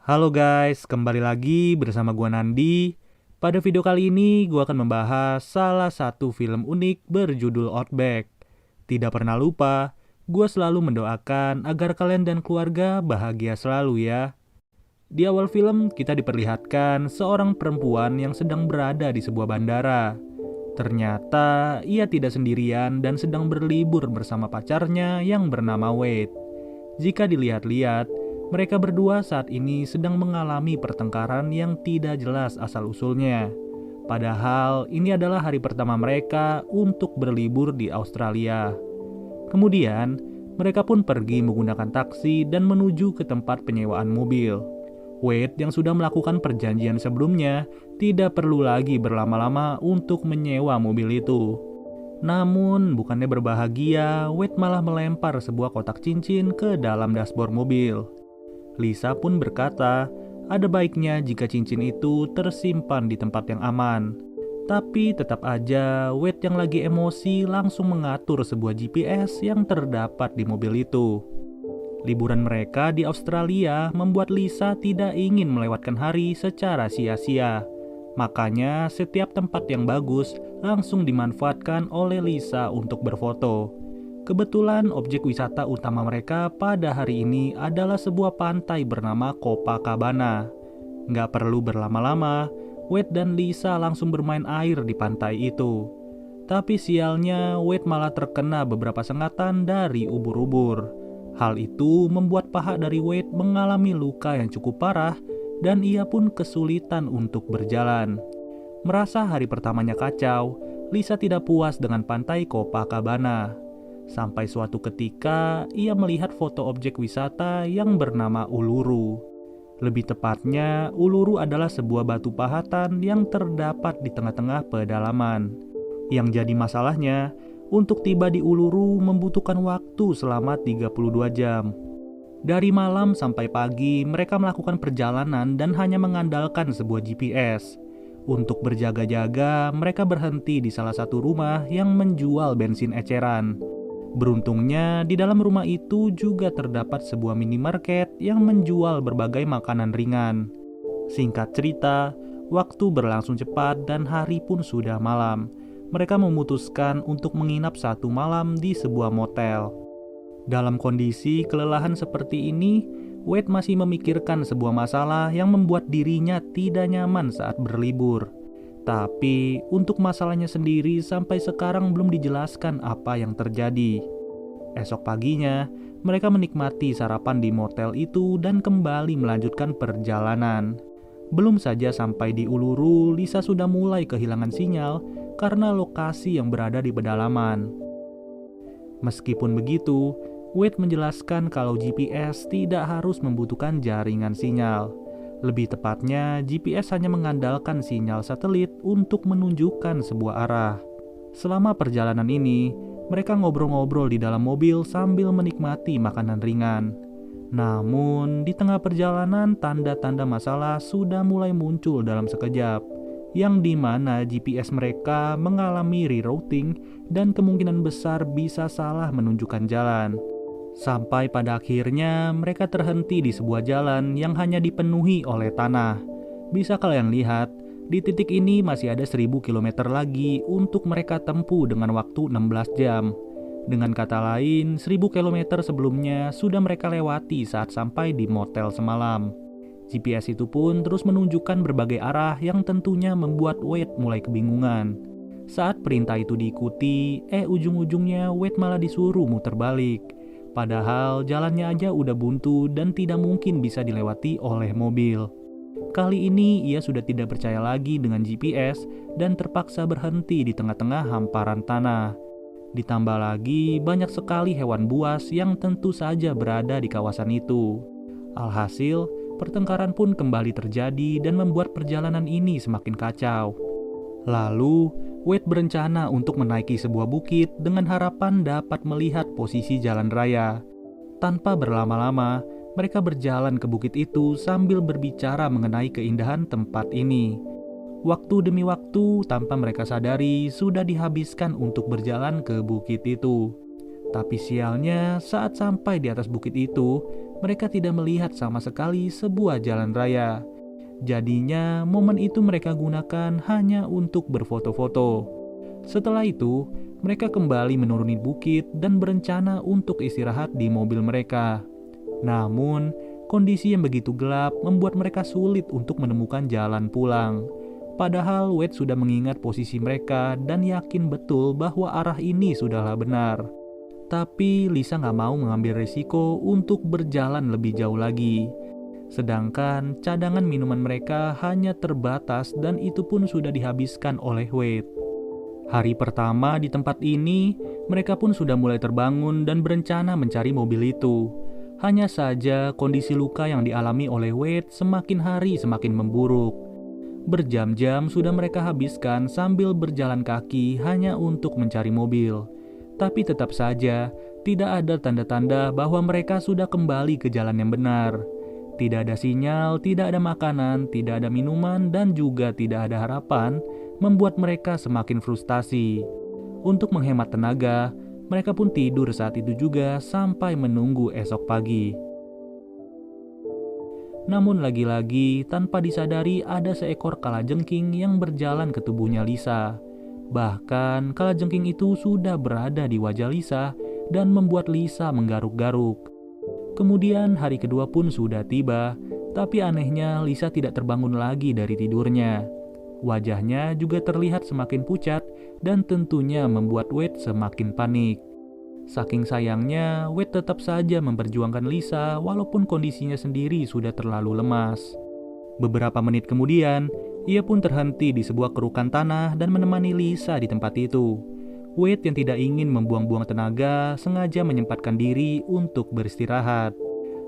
Halo guys, kembali lagi bersama gua Nandi. Pada video kali ini gua akan membahas salah satu film unik berjudul Outback. Tidak pernah lupa, gua selalu mendoakan agar kalian dan keluarga bahagia selalu ya. Di awal film kita diperlihatkan seorang perempuan yang sedang berada di sebuah bandara. Ternyata ia tidak sendirian dan sedang berlibur bersama pacarnya yang bernama Wade. Jika dilihat-lihat, mereka berdua saat ini sedang mengalami pertengkaran yang tidak jelas asal-usulnya. Padahal ini adalah hari pertama mereka untuk berlibur di Australia. Kemudian, mereka pun pergi menggunakan taksi dan menuju ke tempat penyewaan mobil. Wade yang sudah melakukan perjanjian sebelumnya tidak perlu lagi berlama-lama untuk menyewa mobil itu. Namun, bukannya berbahagia, Wade malah melempar sebuah kotak cincin ke dalam dashboard mobil. Lisa pun berkata, ada baiknya jika cincin itu tersimpan di tempat yang aman. Tapi tetap aja, Wade yang lagi emosi langsung mengatur sebuah GPS yang terdapat di mobil itu. Liburan mereka di Australia membuat Lisa tidak ingin melewatkan hari secara sia-sia. Makanya setiap tempat yang bagus langsung dimanfaatkan oleh Lisa untuk berfoto. Kebetulan objek wisata utama mereka pada hari ini adalah sebuah pantai bernama Copacabana. Nggak perlu berlama-lama, Wade dan Lisa langsung bermain air di pantai itu. Tapi sialnya Wade malah terkena beberapa sengatan dari ubur-ubur. Hal itu membuat paha dari Wade mengalami luka yang cukup parah dan ia pun kesulitan untuk berjalan. Merasa hari pertamanya kacau, Lisa tidak puas dengan pantai Copacabana. Sampai suatu ketika ia melihat foto objek wisata yang bernama Uluru. Lebih tepatnya, Uluru adalah sebuah batu pahatan yang terdapat di tengah-tengah pedalaman. Yang jadi masalahnya, untuk tiba di Uluru membutuhkan waktu selama 32 jam. Dari malam sampai pagi, mereka melakukan perjalanan dan hanya mengandalkan sebuah GPS. Untuk berjaga-jaga, mereka berhenti di salah satu rumah yang menjual bensin eceran. Beruntungnya, di dalam rumah itu juga terdapat sebuah minimarket yang menjual berbagai makanan ringan. Singkat cerita, waktu berlangsung cepat dan hari pun sudah malam. Mereka memutuskan untuk menginap satu malam di sebuah motel. Dalam kondisi kelelahan seperti ini, Wade masih memikirkan sebuah masalah yang membuat dirinya tidak nyaman saat berlibur. Tapi untuk masalahnya sendiri sampai sekarang belum dijelaskan apa yang terjadi. Esok paginya, mereka menikmati sarapan di motel itu dan kembali melanjutkan perjalanan. Belum saja sampai di Uluru, Lisa sudah mulai kehilangan sinyal karena lokasi yang berada di pedalaman. Meskipun begitu, Wade menjelaskan kalau GPS tidak harus membutuhkan jaringan sinyal. Lebih tepatnya, GPS hanya mengandalkan sinyal satelit untuk menunjukkan sebuah arah. Selama perjalanan ini, mereka ngobrol-ngobrol di dalam mobil sambil menikmati makanan ringan. Namun, di tengah perjalanan, tanda-tanda masalah sudah mulai muncul dalam sekejap, yang dimana GPS mereka mengalami rerouting dan kemungkinan besar bisa salah menunjukkan jalan. Sampai pada akhirnya mereka terhenti di sebuah jalan yang hanya dipenuhi oleh tanah. Bisa kalian lihat, di titik ini masih ada 1000 km lagi untuk mereka tempuh dengan waktu 16 jam. Dengan kata lain, 1000 km sebelumnya sudah mereka lewati saat sampai di motel semalam. GPS itu pun terus menunjukkan berbagai arah yang tentunya membuat Wade mulai kebingungan. Saat perintah itu diikuti, ujung-ujungnya Wade malah disuruh muter balik. Padahal jalannya aja udah buntu dan tidak mungkin bisa dilewati oleh mobil. Kali ini ia sudah tidak percaya lagi dengan GPS dan terpaksa berhenti di tengah-tengah hamparan tanah. Ditambah lagi banyak sekali hewan buas yang tentu saja berada di kawasan itu. Alhasil, pertengkaran pun kembali terjadi dan membuat perjalanan ini semakin kacau. Lalu, Wade berencana untuk menaiki sebuah bukit dengan harapan dapat melihat posisi jalan raya. Tanpa berlama-lama, mereka berjalan ke bukit itu sambil berbicara mengenai keindahan tempat ini. Waktu demi waktu, tanpa mereka sadari, sudah dihabiskan untuk berjalan ke bukit itu. Tapi sialnya, saat sampai di atas bukit itu, mereka tidak melihat sama sekali sebuah jalan raya. Jadinya momen itu mereka gunakan hanya untuk berfoto-foto. Setelah itu, mereka kembali menuruni bukit dan berencana untuk istirahat di mobil mereka. Namun, kondisi yang begitu gelap membuat mereka sulit untuk menemukan jalan pulang. Padahal Wade sudah mengingat posisi mereka dan yakin betul bahwa arah ini sudahlah benar. Tapi Lisa nggak mau mengambil resiko untuk berjalan lebih jauh lagi. Sedangkan cadangan minuman mereka hanya terbatas dan itu pun sudah dihabiskan oleh Wade. Hari pertama di tempat ini, mereka pun sudah mulai terbangun dan berencana mencari mobil itu. Hanya saja kondisi luka yang dialami oleh Wade semakin hari semakin memburuk. Berjam-jam sudah mereka habiskan sambil berjalan kaki hanya untuk mencari mobil. Tapi tetap saja, tidak ada tanda-tanda bahwa mereka sudah kembali ke jalan yang benar. Tidak ada sinyal, tidak ada makanan, tidak ada minuman, dan juga tidak ada harapan, membuat mereka semakin frustasi. Untuk menghemat tenaga, mereka pun tidur saat itu juga sampai menunggu esok pagi. Namun lagi-lagi, tanpa disadari ada seekor kalajengking yang berjalan ke tubuhnya Lisa. Bahkan, kalajengking itu sudah berada di wajah Lisa dan membuat Lisa menggaruk-garuk. Kemudian hari kedua pun sudah tiba, tapi anehnya Lisa tidak terbangun lagi dari tidurnya. Wajahnya juga terlihat semakin pucat dan tentunya membuat Wade semakin panik. Saking sayangnya, Wade tetap saja memperjuangkan Lisa walaupun kondisinya sendiri sudah terlalu lemas. Beberapa menit kemudian, ia pun terhenti di sebuah kerukan tanah dan menemani Lisa di tempat itu. Wade yang tidak ingin membuang-buang tenaga sengaja menyempatkan diri untuk beristirahat.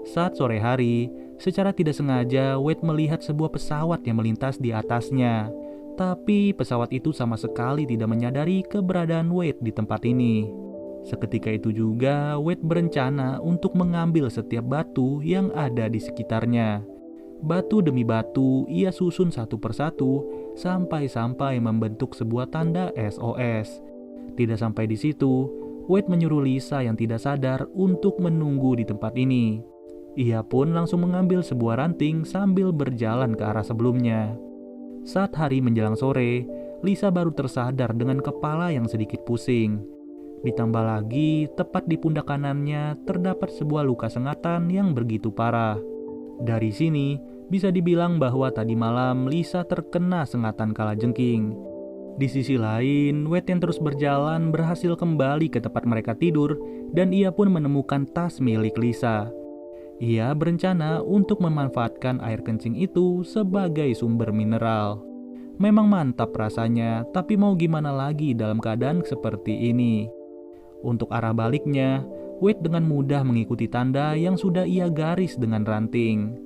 Saat sore hari, secara tidak sengaja Wade melihat sebuah pesawat yang melintas di atasnya. Tapi pesawat itu sama sekali tidak menyadari keberadaan Wade di tempat ini. Seketika itu juga Wade berencana untuk mengambil setiap batu yang ada di sekitarnya. Batu demi batu ia susun satu persatu sampai membentuk sebuah tanda SOS. Tidak sampai di situ, Wade menyuruh Lisa yang tidak sadar untuk menunggu di tempat ini. Ia pun langsung mengambil sebuah ranting sambil berjalan ke arah sebelumnya. Saat hari menjelang sore, Lisa baru tersadar dengan kepala yang sedikit pusing. Ditambah lagi, tepat di pundak kanannya terdapat sebuah luka sengatan yang begitu parah. Dari sini, bisa dibilang bahwa tadi malam Lisa terkena sengatan kalajengking. Di sisi lain, Wade yang terus berjalan berhasil kembali ke tempat mereka tidur dan ia pun menemukan tas milik Lisa. Ia berencana untuk memanfaatkan air kencing itu sebagai sumber mineral. Memang mantap rasanya, tapi mau gimana lagi dalam keadaan seperti ini. Untuk arah baliknya, Wade dengan mudah mengikuti tanda yang sudah ia garis dengan ranting.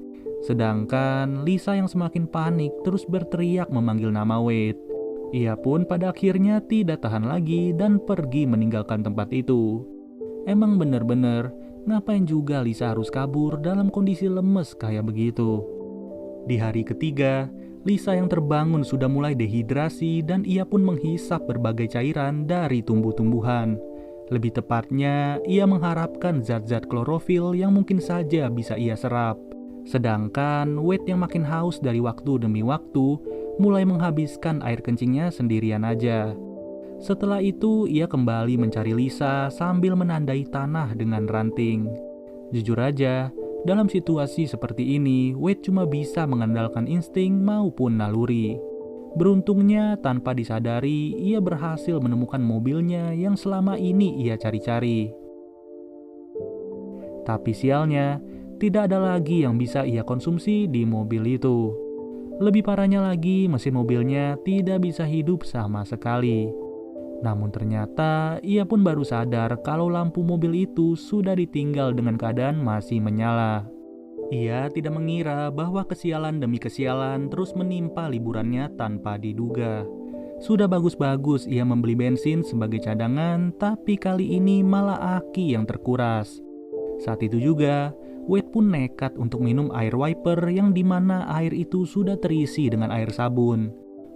Sedangkan Lisa yang semakin panik terus berteriak memanggil nama Wade. Ia pun pada akhirnya tidak tahan lagi dan pergi meninggalkan tempat itu. Emang bener-bener, ngapain juga Lisa harus kabur dalam kondisi lemes kayak begitu? Di hari ketiga, Lisa yang terbangun sudah mulai dehidrasi dan ia pun menghisap berbagai cairan dari tumbuh-tumbuhan. Lebih tepatnya, ia mengharapkan zat-zat klorofil yang mungkin saja bisa ia serap. Sedangkan Wade yang makin haus dari waktu demi waktu, mulai menghabiskan air kencingnya sendirian aja. Setelah itu, ia kembali mencari Lisa sambil menandai tanah dengan ranting. Jujur aja, dalam situasi seperti ini, Wade cuma bisa mengandalkan insting maupun naluri. Beruntungnya, tanpa disadari, ia berhasil menemukan mobilnya yang selama ini ia cari-cari. Tapi sialnya, tidak ada lagi yang bisa ia konsumsi di mobil itu. Lebih parahnya lagi, mesin mobilnya tidak bisa hidup sama sekali. Namun ternyata ia pun baru sadar kalau lampu mobil itu sudah ditinggal dengan keadaan masih menyala. Ia tidak mengira bahwa kesialan demi kesialan terus menimpa liburannya tanpa diduga. Sudah bagus-bagus ia membeli bensin sebagai cadangan, tapi kali ini malah aki yang terkuras. Saat itu juga, Wade pun nekat untuk minum air wiper yang dimana air itu sudah terisi dengan air sabun.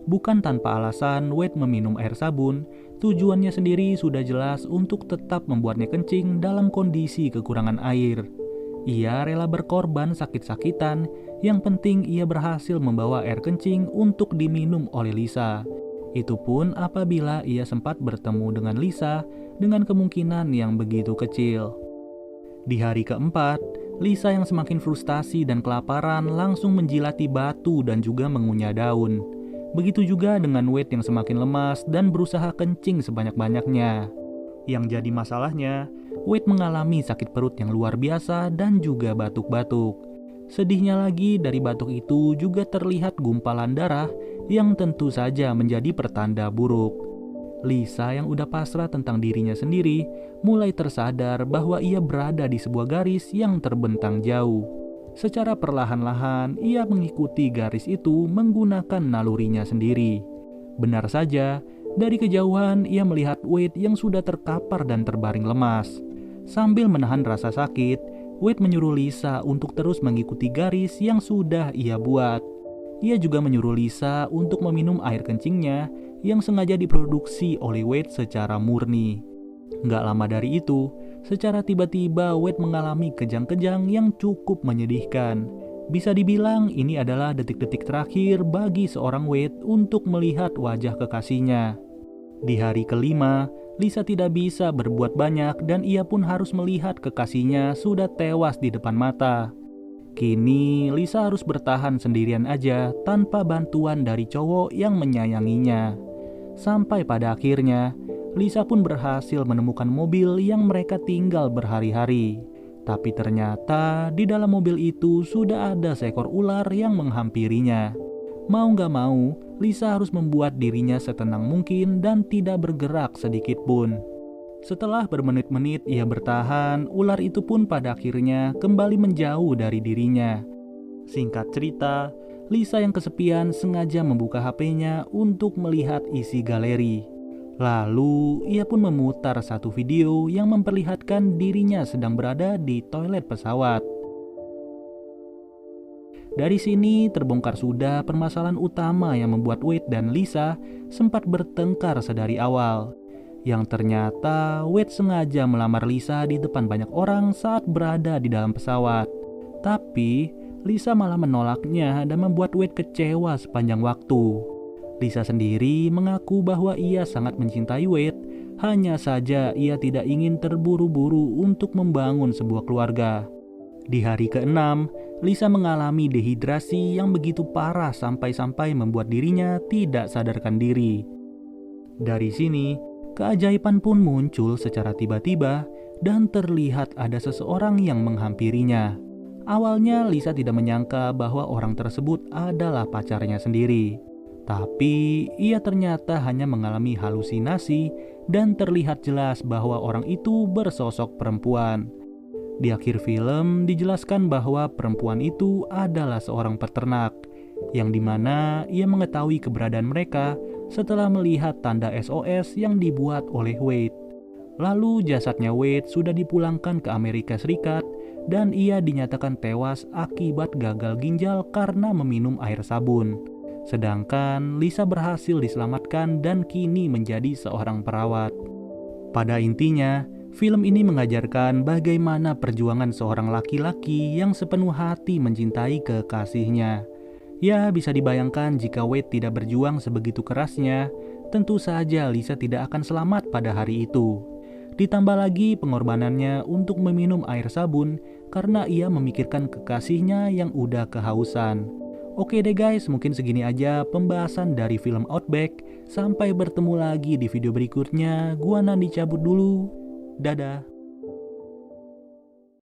Bukan tanpa alasan Wade meminum air sabun, tujuannya sendiri sudah jelas untuk tetap membuatnya kencing dalam kondisi kekurangan air. Ia rela berkorban sakit-sakitan, yang penting ia berhasil membawa air kencing untuk diminum oleh Lisa. Itu pun apabila ia sempat bertemu dengan Lisa dengan kemungkinan yang begitu kecil. Di hari keempat, Lisa yang semakin frustasi dan kelaparan langsung menjilati batu dan juga mengunyah daun. Begitu juga dengan Wade yang semakin lemas dan berusaha kencing sebanyak-banyaknya. Yang jadi masalahnya, Wade mengalami sakit perut yang luar biasa dan juga batuk-batuk. Sedihnya lagi, dari batuk itu juga terlihat gumpalan darah yang tentu saja menjadi pertanda buruk. Lisa yang udah pasrah tentang dirinya sendiri mulai tersadar bahwa ia berada di sebuah garis yang terbentang jauh. Secara perlahan-lahan ia mengikuti garis itu menggunakan nalurinya sendiri. Benar saja, dari kejauhan ia melihat Wade yang sudah terkapar dan terbaring lemas. Sambil menahan rasa sakit, Wade menyuruh Lisa untuk terus mengikuti garis yang sudah ia buat. Ia juga menyuruh Lisa untuk meminum air kencingnya yang sengaja diproduksi oleh Wade secara murni. Nggak lama dari itu, secara tiba-tiba Wade mengalami kejang-kejang yang cukup menyedihkan. Bisa dibilang ini adalah detik-detik terakhir bagi seorang Wade untuk melihat wajah kekasihnya. Di hari kelima, Lisa tidak bisa berbuat banyak dan ia pun harus melihat kekasihnya sudah tewas di depan mata. Kini Lisa harus bertahan sendirian aja tanpa bantuan dari cowok yang menyayanginya. Sampai pada akhirnya, Lisa pun berhasil menemukan mobil yang mereka tinggal berhari-hari. Tapi ternyata di dalam mobil itu sudah ada seekor ular yang menghampirinya. Mau gak mau, Lisa harus membuat dirinya setenang mungkin dan tidak bergerak sedikit pun. Setelah bermenit-menit ia bertahan, ular itu pun pada akhirnya kembali menjauh dari dirinya. Singkat cerita, Lisa yang kesepian sengaja membuka HP-nya untuk melihat isi galeri. Lalu, ia pun memutar satu video yang memperlihatkan dirinya sedang berada di toilet pesawat. Dari sini terbongkar sudah permasalahan utama yang membuat Wade dan Lisa sempat bertengkar sedari awal. Yang ternyata Wade sengaja melamar Lisa di depan banyak orang saat berada di dalam pesawat. Tapi Lisa malah menolaknya dan membuat Wade kecewa sepanjang waktu. Lisa sendiri mengaku bahwa ia sangat mencintai Wade, hanya saja ia tidak ingin terburu-buru untuk membangun sebuah keluarga. Di hari ke-6, Lisa mengalami dehidrasi yang begitu parah sampai-sampai membuat dirinya tidak sadarkan diri. Dari sini, keajaiban pun muncul secara tiba-tiba dan terlihat ada seseorang yang menghampirinya. Awalnya Lisa tidak menyangka bahwa orang tersebut adalah pacarnya sendiri. Tapi ia ternyata hanya mengalami halusinasi dan terlihat jelas bahwa orang itu bersosok perempuan. Di akhir film dijelaskan bahwa perempuan itu adalah seorang peternak, yang dimana ia mengetahui keberadaan mereka setelah melihat tanda SOS yang dibuat oleh Wade. Lalu jasadnya Wade sudah dipulangkan ke Amerika Serikat dan ia dinyatakan tewas akibat gagal ginjal karena meminum air sabun. Sedangkan Lisa berhasil diselamatkan dan kini menjadi seorang perawat. Pada intinya, film ini mengajarkan bagaimana perjuangan seorang laki-laki yang sepenuh hati mencintai kekasihnya. Ya, bisa dibayangkan jika Wade tidak berjuang sebegitu kerasnya, tentu saja Lisa tidak akan selamat pada hari itu. Ditambah lagi pengorbanannya untuk meminum air sabun karena ia memikirkan kekasihnya yang udah kehausan. Oke deh guys, mungkin segini aja pembahasan dari film Outback. Sampai bertemu lagi di video berikutnya. Gua Nandi cabut dulu. Dadah.